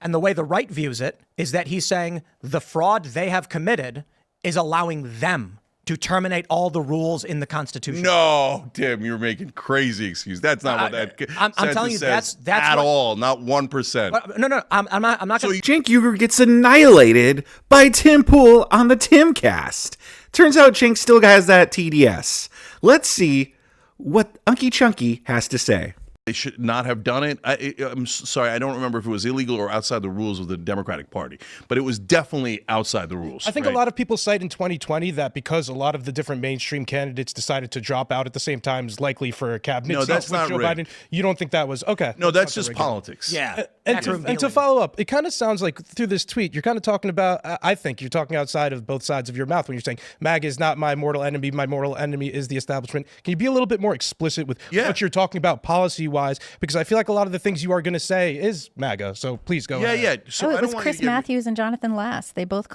And the way the right views it is that he's saying the fraud they have committed is allowing them to terminate all the rules in the Constitution. No, Tim, you're making crazy excuses. That's not what that I'm telling you, says that's at what, all. Not 1%. No, I'm not. So Cenk Uygur gets annihilated by Tim Pool on the Timcast. Turns out Cenk still has that TDS. Let's see what Unky Chunky has to say. They should not have done it. I'm sorry, I don't remember if it was illegal or outside the rules of the Democratic Party, but it was definitely outside the rules. I think a lot of people cite in 2020 that because a lot of the different mainstream candidates decided to drop out at the same time is likely for a cabinet. No, that's not Joe rigged. Biden. You don't think that was okay? No, that's just politics. Yeah. And to follow up, it kind of sounds like through this tweet, you're kind of talking about, I think you're talking outside of both sides of your mouth when you're saying MAGA is not my mortal enemy. My mortal enemy is the establishment. Can you be a little bit more explicit with what you're talking about policy-wise? Because I feel like a lot of the things you are going to say is MAGA. So please go ahead. Yeah. So it was Chris Matthews and Jonathan Lass. They both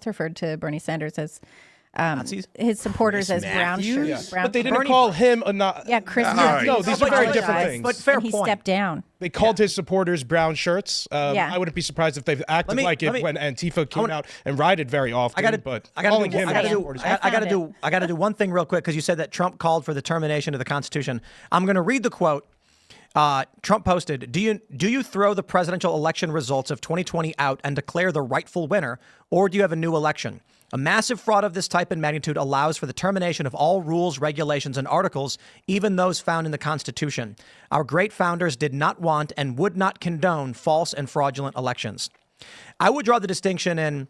referred to Bernie Sanders as his supporters as brown shirts. But they didn't call him a Chris Matthews. No, these are very different things. But fair point. He point. stepped down. They called his supporters brown shirts. I wouldn't be surprised if they've acted like it when Antifa came out and rioted very often. I got to do one thing real quick because you said that Trump called for the termination of the Constitution. I'm going to read the quote. Trump posted, do you throw the presidential election results of 2020 out and declare the rightful winner, or do you have a new election? A massive fraud of this type and magnitude allows for the termination of all rules, regulations, and articles, even those found in the Constitution. Our great founders did not want and would not condone false and fraudulent elections. I would draw the distinction in,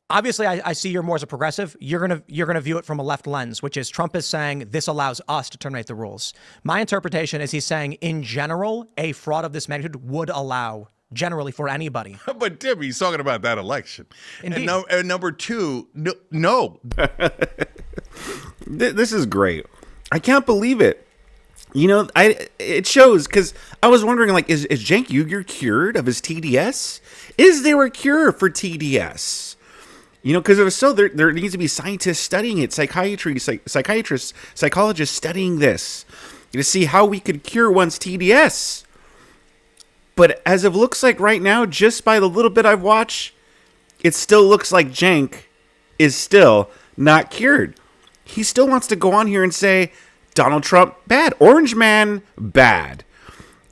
obviously, I see you're more as a progressive. You're gonna view it from a left lens, which is Trump is saying this allows us to terminate the rules. My interpretation is he's saying, in general, a fraud of this magnitude would allow generally for anybody. But Tim, he's talking about that election. Indeed. And number two, no. This is great. I can't believe it. You know, it shows because I was wondering, like, is Cenk Uygur cured of his TDS? Is there a cure for TDS? You know, because if so, there needs to be scientists studying it, psychiatrists, psychologists studying this to see how we could cure one's TDS. But as it looks like right now, just by the little bit I've watched, it still looks like Cenk is still not cured. He still wants to go on here and say, Donald Trump, bad. Orange man, bad.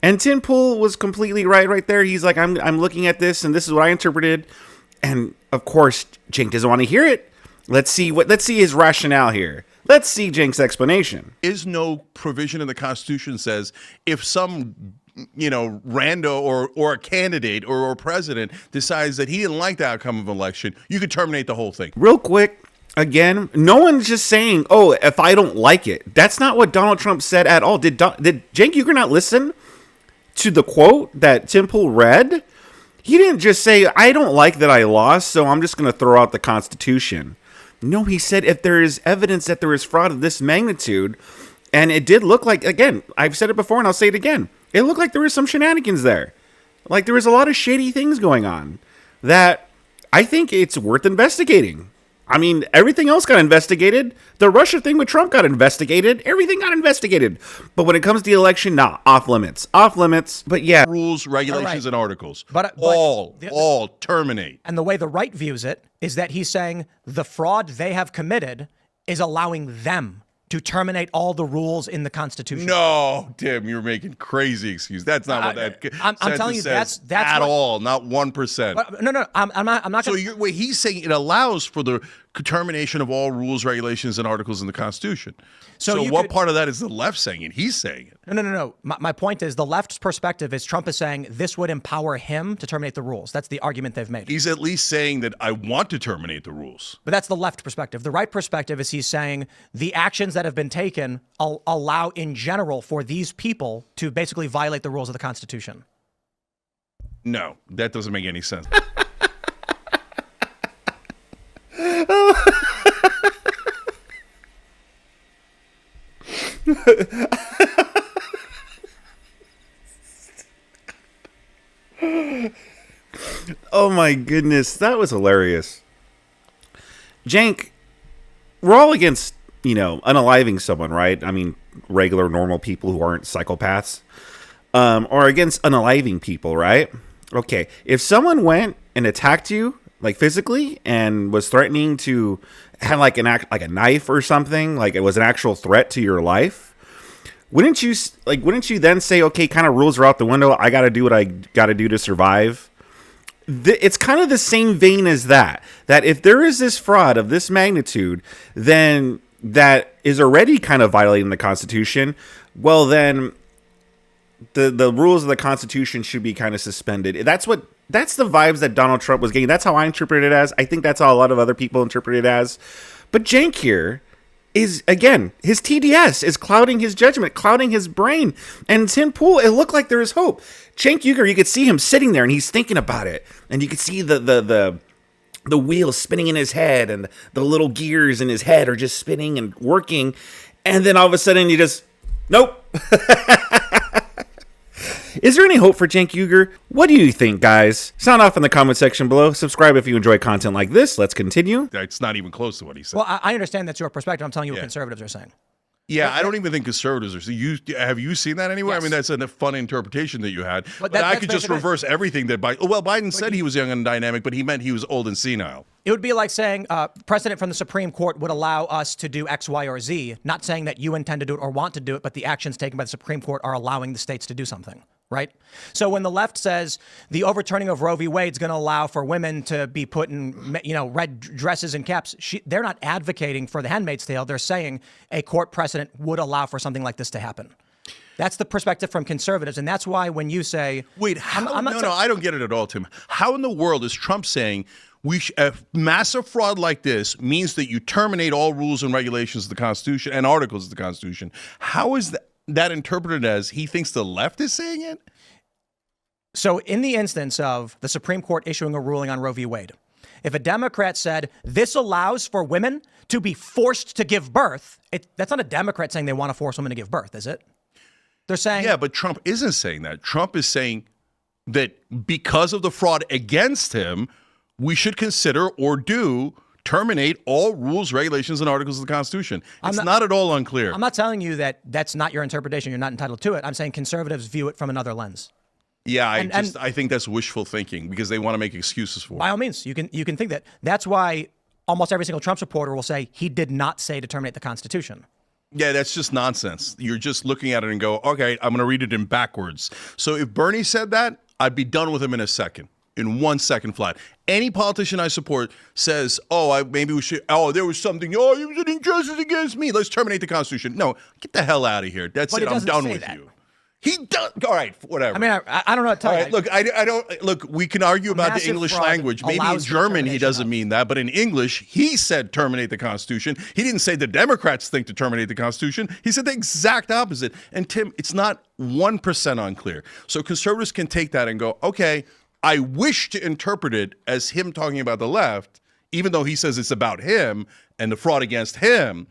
And Tim Pool was completely right there. He's like, I'm looking at this, and this is what I interpreted. And of course, Cenk doesn't want to hear it. Let's see his rationale here. Let's see Cenk's explanation. Is no provision in the Constitution says if some rando or a candidate or a president decides that he didn't like the outcome of an election, you could terminate the whole thing. Real quick, again, no one's just saying, oh, if I don't like it. That's not what Donald Trump said at all. Did Cenk Uygur not listen to the quote that Tim Pool read? He didn't just say, I don't like that I lost, so I'm just going to throw out the Constitution. No, he said if there is evidence that there is fraud of this magnitude, and it did look like, again, I've said it before and I'll say it again, it looked like there was some shenanigans there. Like there was a lot of shady things going on that I think it's worth investigating. I mean, everything else got investigated. The Russia thing with Trump got investigated. Everything got investigated. But when it comes to the election, off limits. Off limits. But yeah. Rules, regulations, and articles. But all terminate. And the way the right views it is that he's saying the fraud they have committed is allowing them to terminate all the rules in the Constitution. No, Tim, you're making crazy excuses. That's not what that I'm telling you, says that's at what, all. Not 1%. No, I'm not. So he's saying it allows for the termination of all rules, regulations, and articles in the Constitution. So what part of that is the left saying it? He's saying it. No. My point is the left's perspective is Trump is saying this would empower him to terminate the rules. That's the argument they've made. He's at least saying that I want to terminate the rules. But that's the left perspective. The right perspective is he's saying the actions that have been taken allow in general for these people to basically violate the rules of the Constitution. No, that doesn't make any sense. Oh my goodness, that was hilarious. Cenk, we're all against, unaliving someone, right? I mean, regular, normal people who aren't psychopaths, or against unaliving people, right? Okay, if someone went and attacked you, like physically, and was threatening to have like like a knife or something, like it was an actual threat to your life, wouldn't you then say, okay, kind of rules are out the window. I got to do what I got to do to survive. It's kind of the same vein as that if there is this fraud of this magnitude, then that is already kind of violating the Constitution. Well, then the rules of the Constitution should be kind of suspended. That's the vibes that Donald Trump was getting. That's how I interpret it as. I think that's how a lot of other people interpret it as. But Cenk here is, again, his TDS is clouding his judgment, clouding his brain. And Tim Pool, it looked like there is hope. Cenk Uygur, you could see him sitting there and he's thinking about it. And you could see the wheels spinning in his head and the little gears in his head are just spinning and working. And then all of a sudden you just, nope. Is there any hope for Cenk Uygur? What do you think, guys? Sound off in the comment section below. Subscribe if you enjoy content like this. Let's continue. That's not even close to what he said. Well, I understand that's your perspective. I'm telling you what conservatives are saying. Yeah, I don't even think conservatives are. Have you seen that anywhere? Yes. I mean, that's a fun interpretation that you had. But that's I could just basically reverse everything that Biden. Well, Biden said he was young and dynamic, but he meant he was old and senile. It would be like saying precedent from the Supreme Court would allow us to do X, Y, or Z, not saying that you intend to do it or want to do it, but the actions taken by the Supreme Court are allowing the states to do something, right? So when the left says the overturning of Roe v. Wade is going to allow for women to be put in, red dresses and caps, they're not advocating for the Handmaid's Tale. They're saying a court precedent would allow for something like this to happen. That's the perspective from conservatives, and that's why when you say, "Wait, I don't get it at all, Tim. How in the world is Trump saying massive fraud like this means that you terminate all rules and regulations of the Constitution and articles of the Constitution?" How is that interpreted as he thinks the left is saying it? So in the instance of the Supreme Court issuing a ruling on Roe v. Wade, if a Democrat said this allows for women to be forced to give birth, that's not a Democrat saying they want to force women to give birth, is it? They're saying... Yeah, but Trump isn't saying that. Trump is saying that because of the fraud against him, we should consider or terminate all rules, regulations, and articles of the Constitution. It's not at all unclear. I'm not telling you that that's not your interpretation. You're not entitled to it. I'm saying conservatives view it from another lens. Yeah, I think that's wishful thinking because they want to make excuses for it. By all means, you can think that. That's why almost every single Trump supporter will say he did not say to terminate the Constitution. Yeah, that's just nonsense. You're just looking at it and go, okay, I'm going to read it in backwards. So if Bernie said that, I'd be done with him in a second. In 1 second flat. Any politician I support says, maybe we should, there was something, he was an injustice against me. Let's terminate the Constitution. No, get the hell out of here. That's it. I'm done with you. He does. All right, whatever. I mean, I don't know what to tell you. Right, look, I don't, look, we can argue about the English language. Maybe in German he doesn't mean that, but in English, he said terminate the Constitution. He didn't say the Democrats think to terminate the Constitution. He said the exact opposite. And Tim, it's not 1% unclear. So conservatives can take that and go, okay, I wish to interpret it as him talking about the left, even though he says it's about him and the fraud against him.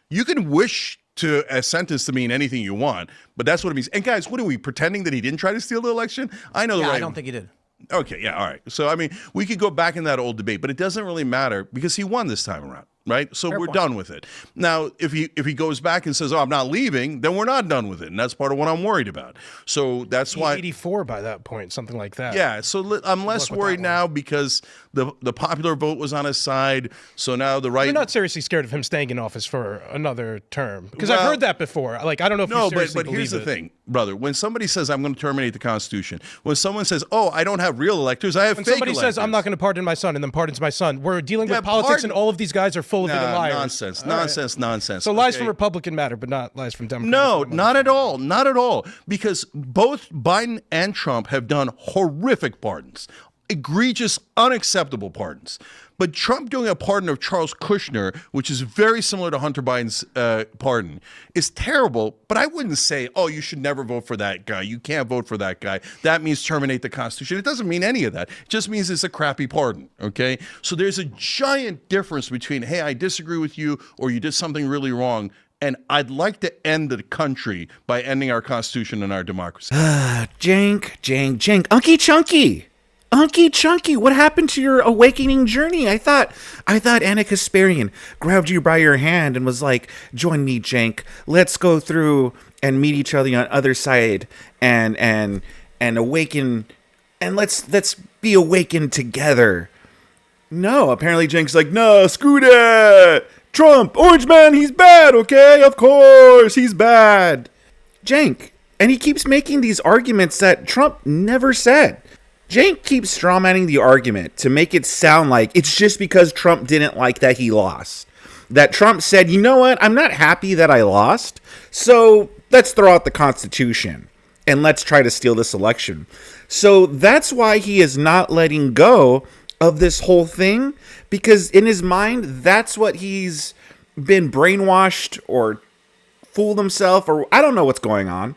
You can wish to a sentence to mean anything you want, but that's what it means. And guys, what are we pretending that he didn't try to steal the election? I know I don't think he did. Okay, yeah, all right. So, I mean, we could go back in that old debate, but it doesn't really matter because he won this time around, right? So we're done with it. Now, if he goes back and says, I'm not leaving, then we're not done with it, and that's part of what I'm worried about. So that's why 84 by that point, something like that. Yeah, so I'm less worried now because the popular vote was on his side. So now the right. You're not seriously scared of him staying in office for another term because I've heard that before. Like, I don't know if you seriously but here's the thing, brother. When somebody says I'm going to terminate the Constitution, when someone says, I don't have real electors, I have fake electors. When somebody says I'm not going to pardon my son and then pardons my son, we're dealing with politics and all of these guys are full of it and liars. Nonsense. So lies from Republican matter, but not lies from Democrats. No, not at all. Not at all. Because both Biden and Trump have done horrific pardons. Egregious, unacceptable pardons. But Trump doing a pardon of Charles Kushner, which is very similar to Hunter Biden's pardon, is terrible. But I wouldn't say, you should never vote for that guy. You can't vote for that guy. That means terminate the Constitution. It doesn't mean any of that. It just means it's a crappy pardon, okay? So there's a giant difference between, hey, I disagree with you, or you did something really wrong, and I'd like to end the country by ending our Constitution and our democracy. Cenk. Unky Chunky, what happened to your awakening journey? I thought Anna Kasparian grabbed you by your hand and was like, join me, Cenk. Let's go through and meet each other on the other side and awaken and let's be awakened together. No, apparently Cenk's like, no, screw that. Trump, Orange Man, he's bad, okay? Of course, he's bad. Cenk. And he keeps making these arguments that Trump never said. Cenk keeps strawmanning the argument to make it sound like it's just because Trump didn't like that he lost. That Trump said, you know what, I'm not happy that I lost, so let's throw out the Constitution and let's try to steal this election. So that's why he is not letting go of this whole thing, because in his mind, that's what he's been brainwashed or fooled himself, or I don't know what's going on.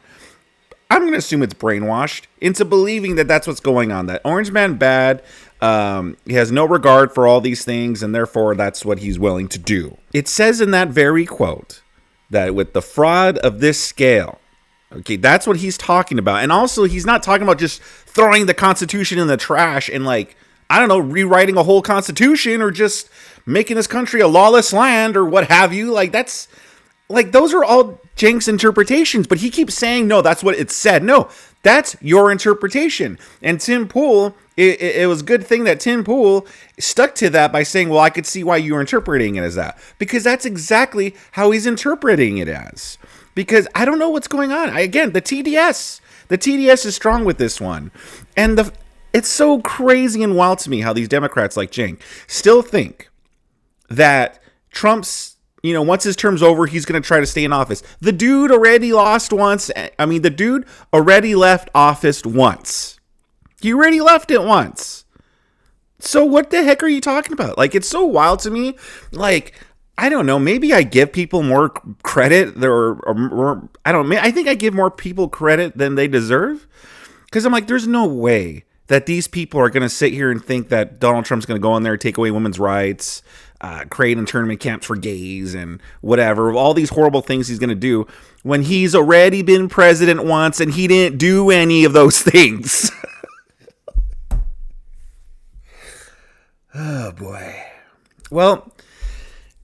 I'm going to assume it's brainwashed into believing that that's what's going on. That Orange Man bad, he has no regard for all these things, and therefore that's what he's willing to do. It says in that very quote that with the fraud of this scale, okay, that's what he's talking about. And also, he's not talking about just throwing the Constitution in the trash and, like, I don't know, rewriting a whole Constitution or just making this country a lawless land or what have you. Like, that's... Like, those are all Cenk's interpretations, but he keeps saying, no, that's what it said. No, that's your interpretation. And Tim Pool, it was a good thing that Tim Pool stuck to that by saying, well, I could see why you were interpreting it as that. Because that's exactly how he's interpreting it as. Because I don't know what's going on. Again, the TDS is strong with this one. And it's so crazy and wild to me how these Democrats like Cenk still think that Trump's, you know, once his term's over, he's going to try to stay in office. The dude already lost once. I mean, the dude already left office once. He already left it once. So what the heck are you talking about? Like, it's so wild to me. Like, I don't know. Maybe I give people more credit. Or I don't know. I think I give more people credit than they deserve. Because I'm like, there's no way that these people are going to sit here and think that Donald Trump's going to go in there and take away women's rights, create internment camps for gays and whatever, all these horrible things he's going to do when he's already been president once and he didn't do any of those things. Oh, boy. Well,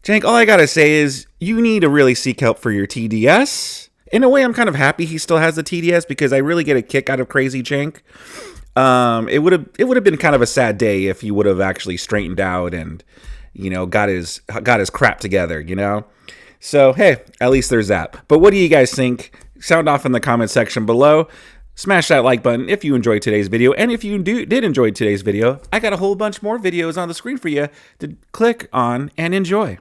Cenk, all I got to say is you need to really seek help for your TDS. In a way, I'm kind of happy he still has the TDS because I really get a kick out of crazy Cenk. It would have been kind of a sad day if he would have actually straightened out and, you know, got his crap together, you know? So, hey, at least there's that. But what do you guys think? Sound off in the comment section below. Smash that like button if you enjoyed today's video. And if you did enjoy today's video, I got a whole bunch more videos on the screen for you to click on and enjoy.